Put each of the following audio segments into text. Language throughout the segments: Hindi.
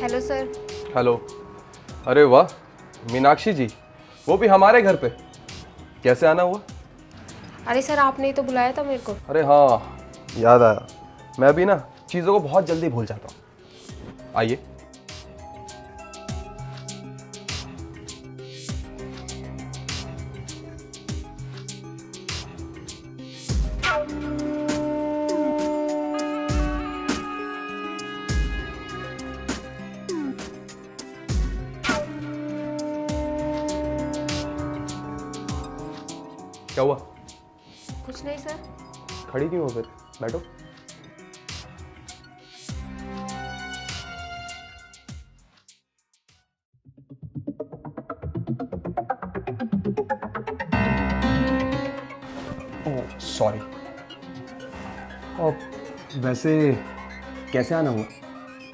Hello sir. हेलो। अरे वाह, मीनाक्षी जी, वो भी हमारे घर पे। कैसे आना हुआ? अरे सर, आपने ही तो बुलाया था मेरे को। अरे हाँ, याद आया। मैं भी ना चीज़ों को बहुत जल्दी भूल जाता हूँ। आइए। क्या हुआ? कुछ नहीं सर। खड़ी क्यों हो फिर? बैठो। Oh sorry. वैसे कैसे आना हुआ?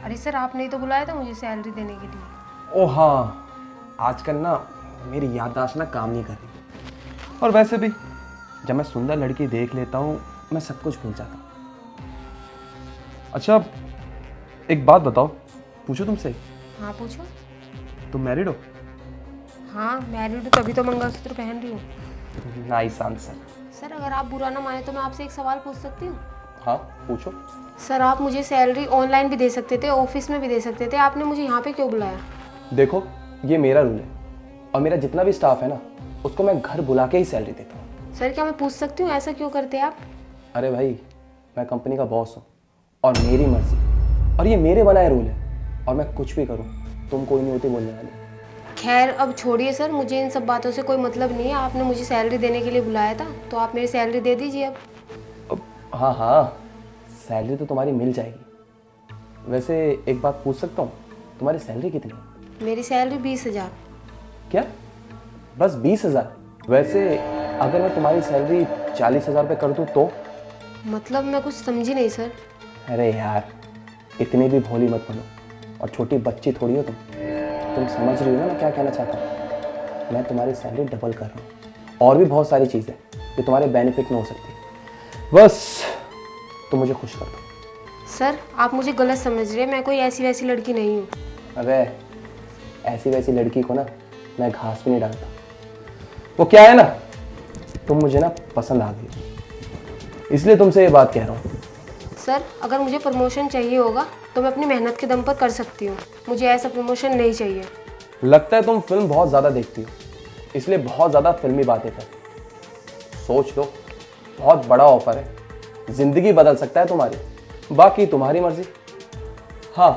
अरे सर, आपने ही तो बुलाया था मुझे सैलरी देने के लिए। ओह हाँ, आजकल ना मेरी याददाश्त ना काम नहीं कर रही। और वैसे भी जब मैं सुंदर लड़की देख लेता हूँ मैं सब कुछ भूल जाता हूँ। अच्छा, एक बात बताओ, पूछो तुमसे। हाँ पूछो। तुम मैरिड हो? हाँ मैरिड हूँ, तभी तो मंगलसूत्र पहन रही हूँ। Nice answer. सर अगर आप बुरा ना माने तो मैं आपसे एक सवाल पूछ सकती हूँ? हाँ पूछो। सर आप मुझे सैलरी ऑनलाइन भी दे सकते थे, ऑफिस में भी दे सकते थे, आपने मुझे यहाँ पे क्यों बुलाया? देखो, ये मेरा रूल है और मेरा जितना भी स्टाफ है ना उसको मैं घर बुला के ही सैलरी देता हूँ। सर क्या मैं पूछ सकती हूँ ऐसा क्यों करते आप? अरे भाई, मैं कंपनी का बॉस हूँ और मेरी मर्जी, और ये मेरे बनाए रूल है, और मैं कुछ भी करूँ तुम कोई नहीं होती बोलने वाली। खैर अब छोड़िए सर, मुझे इन सब बातों से कोई मतलब नहीं है। आपने मुझे सैलरी देने के लिए बुलाया था तो आप मेरी सैलरी दे दीजिए अब। हाँ हाँ, सैलरी तो तुम्हारी मिल जाएगी। वैसे एक बात पूछ सकता हूँ, तुम्हारी सैलरी कितनी है? मेरी सैलरी 20,000। क्या, बस 20,000? वैसे अगर मैं तुम्हारी सैलरी 40,000 पे कर दूँ तो? मतलब मैं कुछ समझी नहीं सर। अरे यार, इतनी भी भोली मत बनो, और छोटी बच्ची थोड़ी हो तुम समझ रही हो ना मैं क्या कहना चाहता हूँ। मैं तुम्हारी सैलरी डबल कर रहा हूँ, और भी बहुत सारी चीज़ें जो तुम्हारे बेनिफिट में हो सकती है। बस तुम मुझे खुश कर दो। सर आप मुझे गलत समझ रहे हैं, मैं कोई ऐसी वैसी लड़की नहीं हूँ। अबे, ऐसी वैसी लड़की को ना मैं घास भी नहीं डालता। वो क्या है ना, तुम मुझे ना पसंद आ गई, इसलिए तुमसे ये बात कह रहा हूँ। सर अगर मुझे प्रमोशन चाहिए होगा तो मैं अपनी मेहनत के दम पर कर सकती हूँ, मुझे ऐसा प्रमोशन नहीं चाहिए। लगता है तुम फिल्म बहुत ज़्यादा देखती हो, इसलिए बहुत ज़्यादा फिल्मी बातें करती। सोच लो, बहुत बड़ा ऑफर है, ज़िंदगी बदल सकता है तुम्हारी, बाकी तुम्हारी मर्जी। हाँ,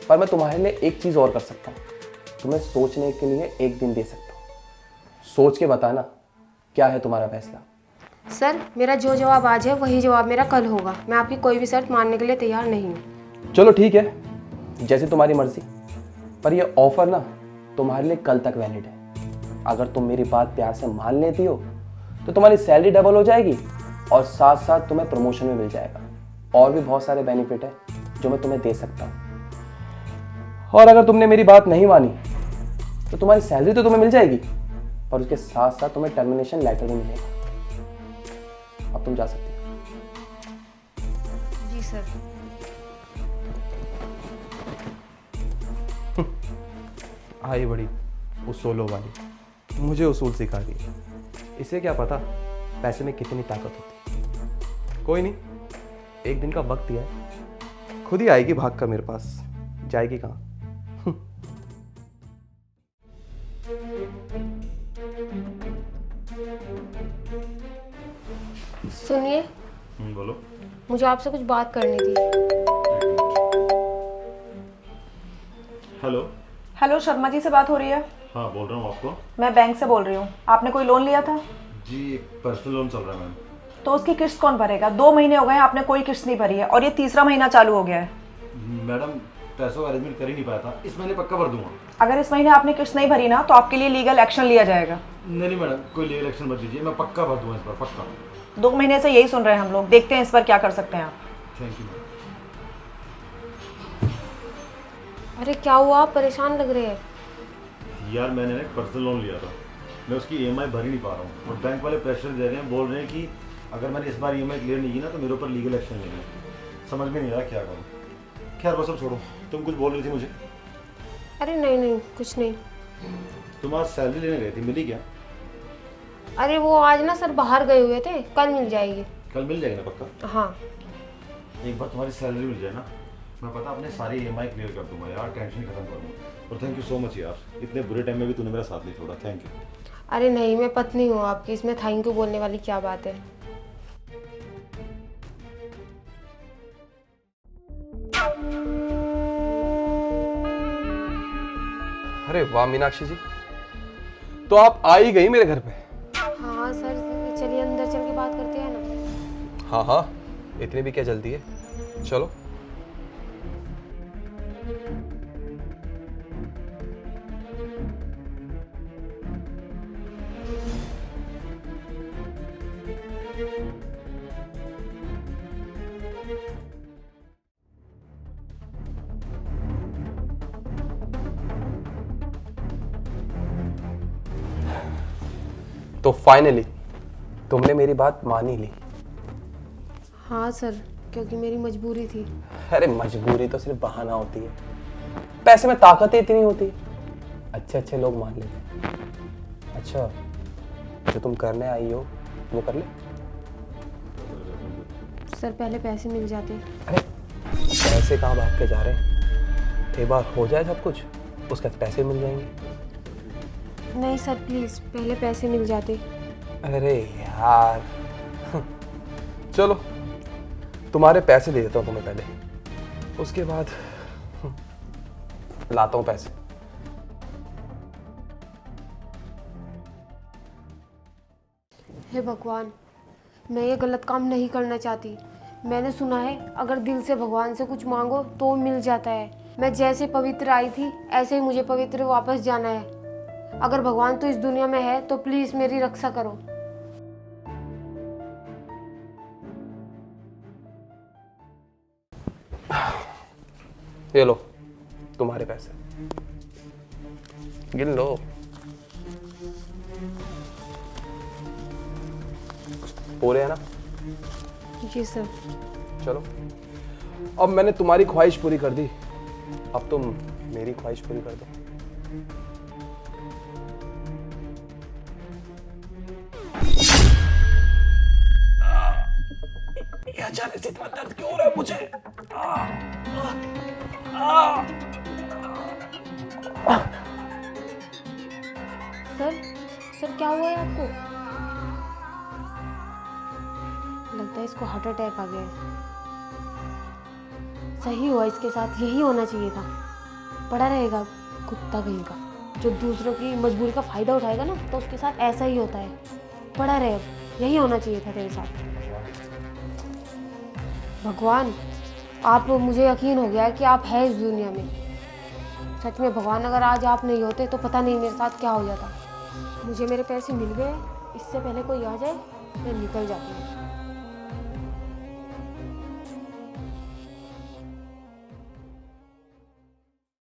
पर मैं तुम्हारे लिए एक चीज़ और कर सकता हूँ, तुम्हें सोचने के लिए एक दिन दे सकता हूँ। सोच के बताना क्या है तुम्हारा फैसला। सर मेरा जो जवाब आज है वही जवाब मेरा कल होगा, मैं आपकी कोई भी शर्त मानने के लिए तैयार नहीं हूँ। चलो ठीक है, जैसे तुम्हारी मर्जी, पर ये ऑफर ना तुम्हारे लिए कल तक वैलिड है। अगर तुम मेरी बात प्यार से मान लेती हो तो तुम्हारी सैलरी डबल हो जाएगी, और साथ साथ तुम्हें प्रमोशन भी मिल जाएगा, और भी बहुत सारे बेनिफिट है जो मैं तुम्हें दे सकता हूँ। और अगर तुमने मेरी बात नहीं मानी तो तुम्हारी सैलरी तो तुम्हें मिल जाएगी, पर उसके साथ साथ तुम्हें टर्मिनेशन लेटर भी मिलेगा। अब तुम जा सकती हो। जी सर। आई बड़ी उसूलों वाली, मुझे उसूल सिखा दी। इसे क्या पता पैसे में कितनी ताकत होती। कोई नहीं, एक दिन का वक्त दिया है, खुद ही आएगी भाग कर मेरे पास, जाएगी कहाँ। सुनिए, बोलो। मुझे आपसे कुछ बात करनी थी। हेलो। हेलो, शर्मा जी से बात हो रही है? हाँ बोल रहा हूँ आपको। मैं बैंक से बोल रही हूँ। आपने कोई लोन लिया था? जी, एक पर्सनल लोन चल रहा है मैम। तो उसकी किस्त कौन भरेगा? 2 महीने हो गए हैं आपने कोई किस्त नहीं भरी है, और ये तीसरा महीना चालू हो गया है। मैडम, पैसों का अरेंजमेंट कर ही नहीं पाया था, इस महीने पक्का भर दूंगा। अगर इस महीने आपने किस्त नहीं भरी ना तो आपके लिए लीगल एक्शन लिया जाएगा। नहीं मैडम, कोई लीगल एक्शन मत लीजिए, मैं पक्का भर दूंगा इस बार, पक्का। 2 महीने से यही सुन रहे हैं हम लोग, देखते हैं इस पर क्या कर सकते हैं आप। Thank you madam. अरे क्या हुआ, आप परेशान लग रहे हैं? यार मैंने ना एक पर्सनल लोन लिया था, मैं उसकी EMI भर ही नहीं पा रहा हूँ, और बैंक वाले प्रेशर दे रहे हैं, बोल रहे हैं कि अगर मैंने इस बार EMI क्लियर नहीं की ना तो मेरे ऊपर लीगल एक्शन लेंगे। समझ में नहीं आ रहा क्या करूँ। खैर वो सब छोड़ो, तुम कुछ बोल रही थी मुझे। अरे नहीं नहीं, कुछ नहीं। तुम आज सैलरी लेने गए थे, मिली क्या? अरे वो आज ना सर बाहर गए हुए थे, कल मिल जाएगी। कल मिल जाएगी ना पक्का? हाँ। एक बार तुम्हारी सैलरी मिल जाए ना, मैं पता अपने सारे EMI क्लियर कर दूंगा यार, टेंशन खत्म कर दूंगा। और थैंक यू सो मच यार, इतने बुरे टाइम में भी तूने मेरा साथ नहीं छोड़ा, थैंक यू। अरे नहीं, मैं पत्नी हूँ आपकी, इसमें थैंक यू बोलने वाली क्या बात है। अरे वाह मीनाक्षी जी, तो आप आ ही गई मेरे घर पे। हाँ सर, चलिए अंदर चल के बात करते हैं ना। हाँ हाँ, इतनी भी क्या जल्दी है, चलो। तो फाइनली तुमने मेरी बात मान ही ली। हाँ सर, क्योंकि मेरी मजबूरी थी। अरे मजबूरी तो सिर्फ बहाना होती है, पैसे में ताकत ही इतनी होती है। अच्छे अच्छे लोग मान लेते हैं। अच्छा, जो तुम करने आई हो वो कर ले। सर पहले पैसे मिल जाते। अरे पैसे कहाँ भाग के जा रहे हैं, एक बार हो जाए सब कुछ उसके बाद पैसे मिल जाएंगे। नहीं सर प्लीज़, पहले पैसे मिल जाते। अरे यार चलो तुम्हारे पैसे दे देता हूँ तुम्हें पहले, उसके बाद लाता हूँ पैसे। हे भगवान, मैं ये गलत काम नहीं करना चाहती। मैंने सुना है अगर दिल से भगवान से कुछ मांगो तो मिल जाता है। मैं जैसे पवित्र आई थी ऐसे ही मुझे पवित्र वापस जाना है। अगर भगवान तो इस दुनिया में है तो प्लीज़ मेरी रक्षा करो। ये लो तुम्हारे पैसे, गिन लो। पूरे है ना? जी सर। चलो, अब मैंने तुम्हारी ख्वाहिश पूरी कर दी, अब तुम मेरी ख्वाहिश पूरी कर दो। ये अचानक से इतना दर्द क्यों हो रहा है मुझे? सर क्या हुआ है आपको? लगता है इसको हार्ट अटैक आ गया है। सही हुआ इसके साथ, यही होना चाहिए था। पड़ा रहेगा कुत्ता कहीं का, जो दूसरों की मजबूरी का फायदा उठाएगा ना तो उसके साथ ऐसा ही होता है। पड़ा रहे, यही होना चाहिए था तेरे साथ। भगवान, आप मुझे यकीन हो गया है कि आप हैं इस दुनिया में। सच में भगवान, अगर आज आप नहीं होते तो पता नहीं मेरे साथ क्या हो जाता। मुझे मेरे पैसे मिल गए, इससे पहले कोई आ जाए मैं निकल जाती हूँ।